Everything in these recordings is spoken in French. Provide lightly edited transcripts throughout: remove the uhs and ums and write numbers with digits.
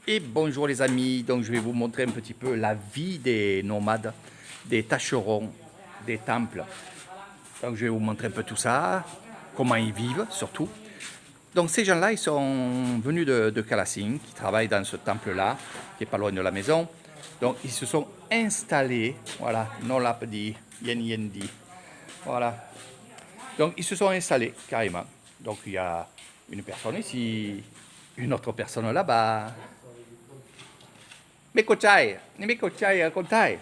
Et bonjour les amis, donc je vais vous montrer un petit peu la vie des nomades, des tâcherons, des temples. Donc je vais vous montrer un peu tout ça, comment ils vivent surtout. Donc ces gens-là, ils sont venus de Kalasing, qui travaillent dans ce temple-là, qui est pas loin de la maison. Donc ils se sont installés, voilà, Nolapdi, Yen Yendi, voilà. Donc ils se sont installés carrément. Donc il y a une personne ici, une autre personne là-bas. Mais Kochai, ni Kochai, Kochai,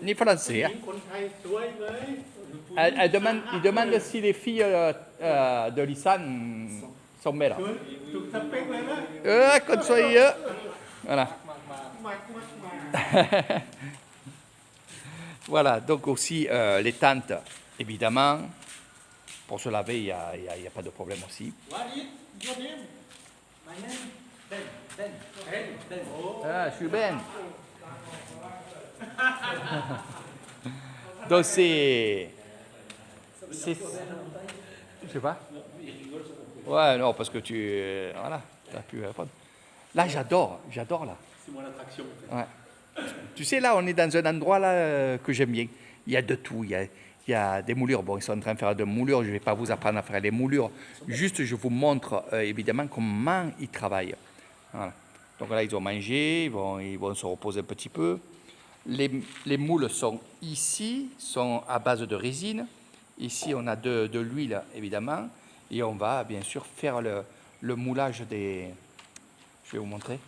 ni français. Hein. Il demande si les filles de Lissan sont belles. Comme ça, voilà. Voilà, donc aussi les tentes, évidemment. Pour se laver, il n'y a pas de problème aussi. Ah, je suis Ben. Donc c'est. Je sais pas. Ouais, non, parce que voilà, tu as pu répondre. Là, j'adore là. C'est mon attraction. Ouais. Tu sais, là, on est dans un endroit là que j'aime bien. Il y a de tout. Il y a des moulures. Bon, ils sont en train de faire des moulures. Je ne vais pas vous apprendre à faire les moulures. Juste, je vous montre évidemment comment ils travaillent. Voilà. Donc là, ils ont mangé. Ils vont se reposer un petit peu. Les moules sont ici, sont à base de résine. Ici, on a de l'huile, évidemment. Et on va, bien sûr, faire le moulage des... Je vais vous montrer.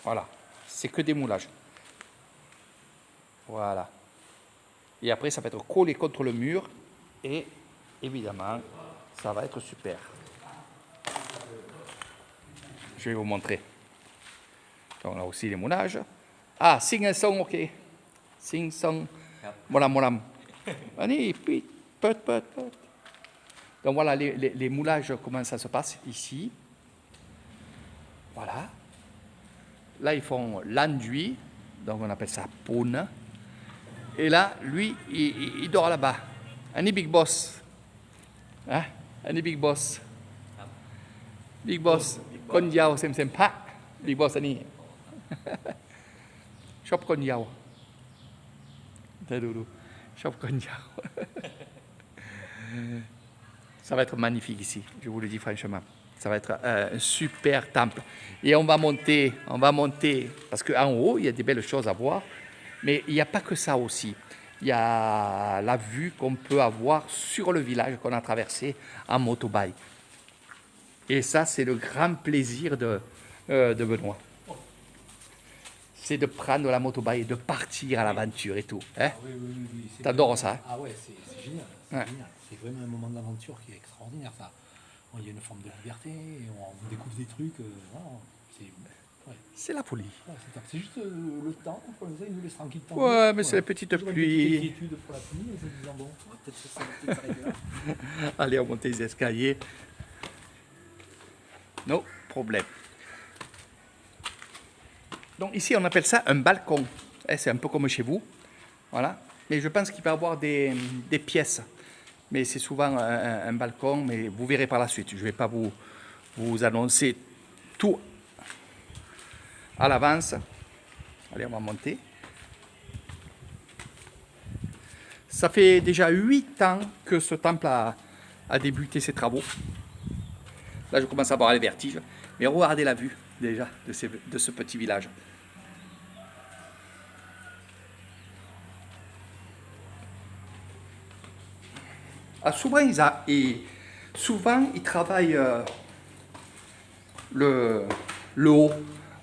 Voilà. C'est que des moulages. Voilà. Et après, ça va être collé contre le mur. Et, évidemment, ça va être super. Je vais vous montrer. Donc, on a aussi les moulages. Ah, sing song, ok. Sing song. Molam, molam. Allez, puis, pot. Donc voilà les moulages, comment ça se passe ici. Voilà. Là, ils font l'enduit, donc on appelle ça poune. Et là, lui, il dort là-bas. Un big boss. Hein? Un big boss. Big boss. Con yao sem pa. Big boss ani. Shop con yao. Shop con yao. Ça va être magnifique ici, je vous le dis franchement. Ça va être un super temple. Et on va monter, parce qu'en haut, il y a des belles choses à voir. Mais il n'y a pas que ça aussi. Il y a la vue qu'on peut avoir sur le village qu'on a traversé en motobike. Et ça, c'est le grand plaisir de Benoît. C'est de prendre la motobike et de partir à l'aventure et tout. Hein? Ah oui. T'adores ça? Hein? Ah ouais, c'est génial. C'est génial. C'est vraiment un moment d'aventure qui est extraordinaire. Ça. Il y a une forme de liberté, on découvre des trucs. C'est la folie. Ouais, c'est juste le temps, comme ça, il nous laisse tranquille. Ouais, mais c'est la petite pluie. Une inquiétude pour la pluie, et se disant, bon, on va peut-être s'arrêter là. Allez, on monte les escaliers. No problème. Donc ici, on appelle ça un balcon. C'est un peu comme chez vous. Voilà. Mais je pense qu'il va y avoir des pièces. Mais c'est souvent un balcon, mais vous verrez par la suite. Je ne vais pas vous annoncer tout à l'avance. Allez, on va monter. Ça fait déjà 8 ans que ce temple a débuté ses travaux. Là, je commence à avoir les vertiges. Mais regardez la vue, déjà, de ce petit village. Ah, souvent, ils travaillent le haut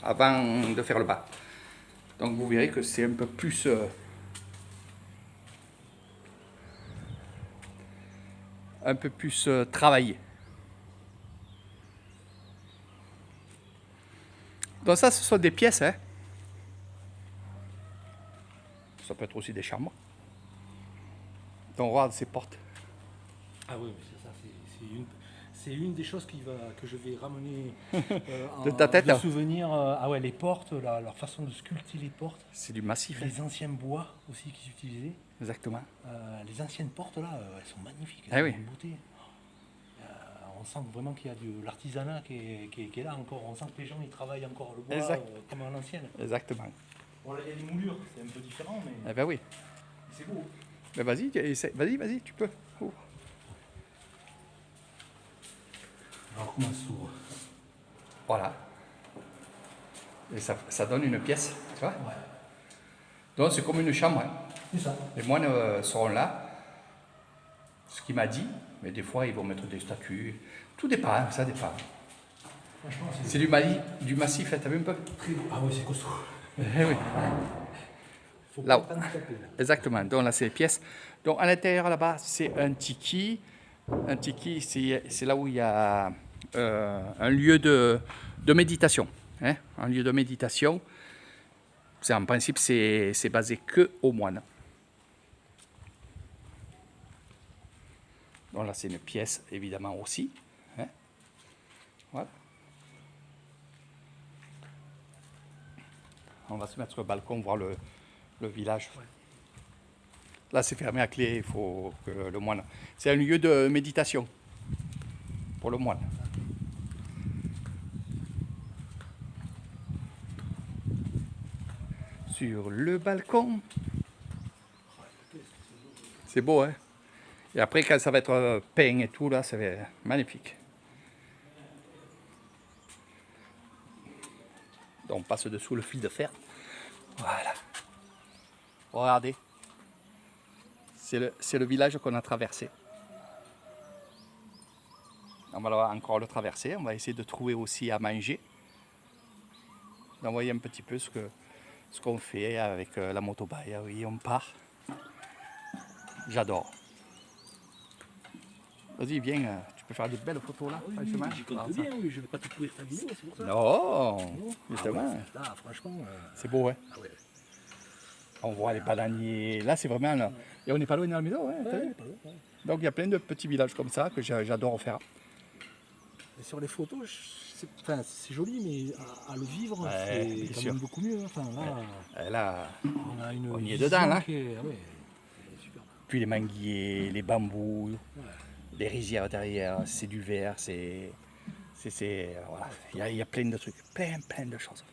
avant de faire le bas. Donc, vous verrez que c'est un peu plus... travaillé. Donc ça, ce sont des pièces. Hein. Ça peut être aussi des chambres. Donc regarde ces portes. Ah oui, c'est ça. C'est une des choses que je vais ramener de ta tête. De souvenir. Ah ouais, les portes, leur façon de sculpter les portes. C'est du massif. Les anciens bois aussi qu'ils utilisaient. Exactement. Les anciennes portes là, elles sont magnifiques. Ah oui. Une beauté. on sent vraiment qu'il y a de l'artisanat qui est là encore. On sent que les gens ils travaillent encore le bois Exact. comme à l'ancienne. Exactement. Bon, là, il y a des moulures, c'est un peu différent, mais Eh ben oui. c'est beau. Ben vas-y, vas-y, tu peux. Ouvre. Alors, comment ça s'ouvre? Voilà. Et ça donne une pièce, tu vois. Ouais, Donc c'est comme une chambre. Hein. c'est ça. Les moines seront là. Ce qu'il m'a dit. Mais des fois, ils vont mettre des statues. Tout dépend, hein, ça dépend. Franchement, C'est du massif, hein, t'as vu un peu? très beau. Ah oui, c'est costaud. Eh oui. Faut Là. pas handicapé, là. Exactement. Donc là, c'est les pièces. Donc à l'intérieur là-bas, c'est un tiki. Un tiki, c'est là où il y a un lieu de méditation. Hein, un lieu de méditation. En principe, c'est basé que aux moines. Donc là, c'est une pièce, évidemment, aussi. Hein, voilà. On va se mettre sur le balcon, voir le village. Ouais. Là, c'est fermé à clé, il faut que le moine... C'est un lieu de méditation pour le moine. Sur le balcon. C'est beau, hein? Et après, quand ça va être peint et tout, là, ça va être magnifique. Donc, on passe dessous le fil de fer. Voilà. Regardez. C'est le village qu'on a traversé. On va encore le traverser. On va essayer de trouver aussi à manger. D'envoyer un petit peu ce qu'on fait avec la motobaille. Oui, on part. J'adore. Vas-y, viens. Tu peux faire des belles photos là. Oui, franchement. j'y compte bien, oui, je vais pas tout pourrir ta vidéo, c'est pour ça. Non, Ah justement. ouais, là, franchement. C'est beau, hein. Ah ouais. On voit les bananiers. Là, c'est vraiment... Là. Et on n'est pas loin de la maison, hein, t'as vu. Pas loin, ouais. Donc, il y a plein de petits villages comme ça que j'adore faire. Et sur les photos, c'est joli, mais à le vivre, Ouais, c'est bien quand sûr. même beaucoup mieux. Enfin, là, Et là, on a une on y est vision dedans, là. qui est, ah ouais, c'est super. puis les manguiers, les bambous, Ouais. les rizières derrière, c'est du verre, voilà. Il y a plein de trucs, plein de choses.